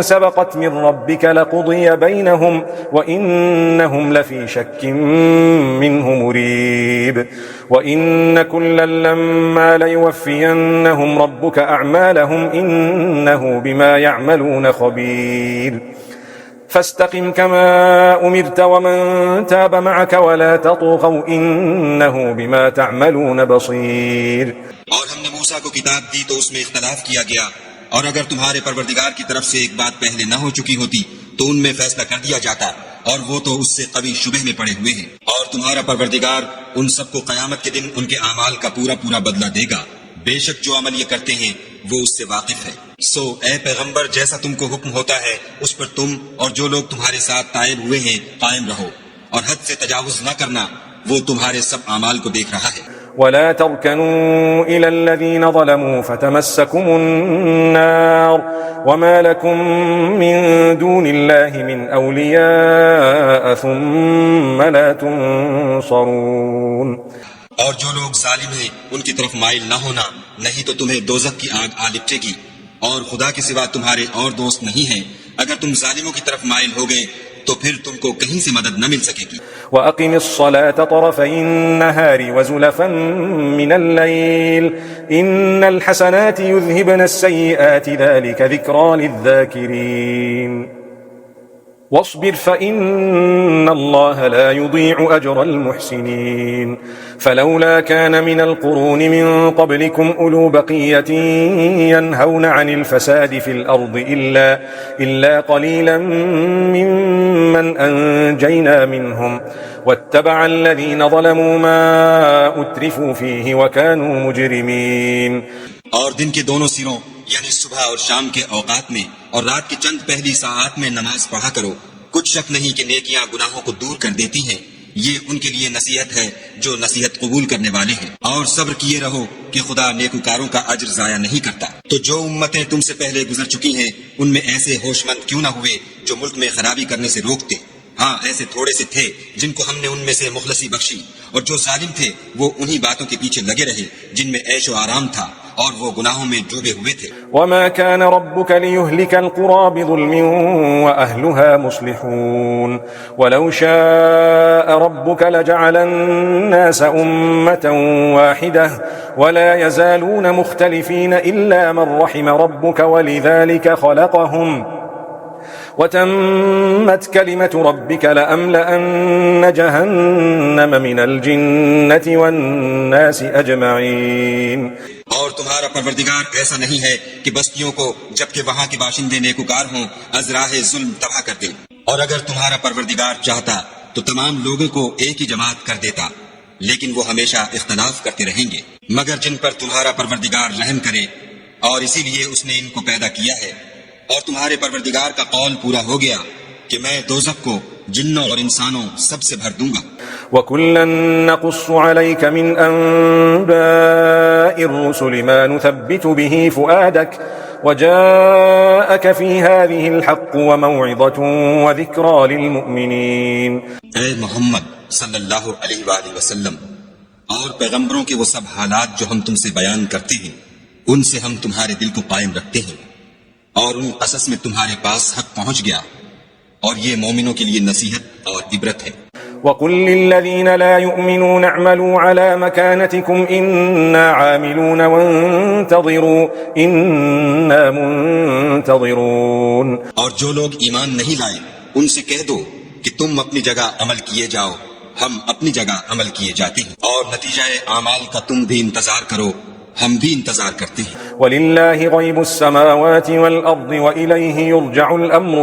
سبقت من ربك لقضي بينهم وإنهم لفي شك منه مريب وإن كلا لما ليوفينهم ربك أعمالهم إنه بما يعملون خبير فاستقم كما أمرت ومن تاب معك ولا تطغوا إنه بما تعملون بصير। और हमने मूसा को किताब दी तो उसमें इख्तलाफ किया गया और अगर तुम्हारे परवरदिगार की तरफ से एक बात पहले न हो चुकी होती तो उनमें फैसला कर दिया जाता और वो तो उससे कभी शुबह में पड़े हुए हैं। और तुम्हारा परवरदिगार उन सबको कयामत के दिन उनके आमाल का पूरा पूरा बदला देगा। बेशक जो अमल ये करते हैं वो उससे वाकिफ है। सो ए पैगंबर जैसा तुमको हुक्म होता है उस पर तुम और जो लोग तुम्हारे साथ तायब हुए हैं कायम रहो और हद से तजावुज न करना। वो तुम्हारे सब आमाल को देख रहा है। ولا تركنوا إلى الذين ظلموا فتمسكم النار وما لكم من دون الله من أولياء ثم لا تنصرون। और जो लोग जालिम हैं उनकी तरफ माइल न होना, नहीं तो तुम्हें दोजख की आग आ लिपटेगी और खुदा के सिवा तुम्हारे और दोस्त नहीं हैं। अगर तुम जालिमों की तरफ माइल हो गए तो फिर तुमको कहीं से मदद न मिल सकेगी। وأقم الصلاة طرفي النهار وزلفا من الليل إن الحسنات يذهبن السيئات ذلك ذكرى للذاكرين واصبر فإن الله لا يضيع أجر المحسنين فلولا كان من القرون من قبلكم أولو بقية ينهون عن الفساد في الأرض إلا قليلا ممن أنجينا منهم واتبع الذين ظلموا ما أترفوا فيه وكانوا مجرمين। और दिन के दोनों सिरों यानी सुबह और शाम के औकात में और रात की चंद पहली साआत में नमाज पढ़ा करो। कुछ शक नहीं कि नेकियां गुनाहों को दूर कर देती हैं। ये उनके लिए नसीहत है जो नसीहत कबूल करने वाले हैं। और सब्र किए रहो कि खुदा नेकुकारों का अज्र जाया नहीं करता। तो जो उम्मतें तुमसे पहले गुजर चुकी हैं उनमें ऐसे होशमंद क्यों न हुए जो मुल्क में खराबी करने से रोकते। हाँ, ऐसे थोड़े से थे जिनको हमने उनमें से मुखलसी बख्शी, और जो जालिम थे वो उन्हीं बातों के पीछे लगे रहे जिनमें ऐशो आराम था और वो गुनाहों में डूबे हुए थे। वमा कान रब्बुका लियुहलिका अलक़ुरा बिज़ुल्मिन व अहलुहा मुस्लिहून वलौ शाअ रब्बुका लजअल अन्नास उम्मतन वाहिदह वला यज़ालून मुख्तलिफीन इल्ला मन रहिम रब्बुका वलिज़ालिका खलक़हुम वतम्मत कलिमतु रब्बिका लअमलअन्न जहन्नम मिनल जिन्नति वन्नासि अजमईन। और तुम्हारा परवरदिगार ऐसा नहीं है कि बस्तियों को जबकि वहां के बाशिंदे नेकुकार हों अजराहे जुल्म तबाह कर दे। और अगर तुम्हारा परवरदिगार चाहता तो तमाम लोगों को एक ही जमात कर देता, लेकिन वो हमेशा इख्तलाफ करते रहेंगे मगर जिन पर तुम्हारा परवरदिगार रहम करे, और इसीलिए उसने इनको पैदा किया है। और तुम्हारे परवरदिगार का कौल पूरा हो गया कि मैं दोज़ख को जिन्नों और इंसानों सबसे भर दूंगा। वकुल्लन नक़ुस्सु अलैका मिन अंबाइर रुसुल मा नुथब्बितु बिही फुआदक वजाअक फी हाज़िहिल हक़्क़ु व मौइज़तुन व ज़िक्रा लिलमुमिनीन। ऐ मोहम्मद सल्लल्लाहु अलैहि वसल्लम, और पैगंबरों के वो सब हालात जो हम तुमसे बयान करते हैं उनसे हम तुम्हारे दिल को कायम रखते हैं, और उन कसस में तुम्हारे पास हक पहुंच गया, और ये मोमिनों के लिए नसीहत और इबरत है। वकुल लिल्लज़ीना ला युमिनून अअमलू अला मकानतिकुम इन्ना आमिलून वंतज़िरू इन्ना मुंतज़िरून। और जो लोग ईमान नहीं लाए उनसे कह दो कि तुम अपनी जगह अमल किए जाओ, हम अपनी जगह अमल किए जाते हैं, और नतीजा आमाल का तुम भी इंतजार करो, हम भी इंतजार करते हैं। वलिल्लाहि गैबुस समावाति वल अर्दि व इलैहि युरजअुल अम्रु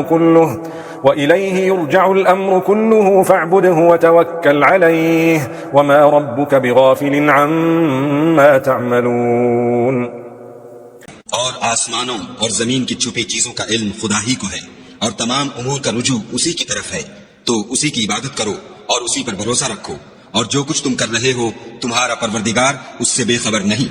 कुल्लुहु फअब्दुहु व तवक्कल अलैहि वमा रब्बुका बिगाफिलिन अम्मा तअमलून। और आसमानों और जमीन की छुपी चीजों का इल्म खुदा ही को है, और तमाम उमूर का रुजू उसी की तरफ है। तो उसी की इबादत करो और उसी पर भरोसा रखो, और जो कुछ तुम कर रहे हो तुम्हारा परवरदिगार उससे बेखबर नहीं।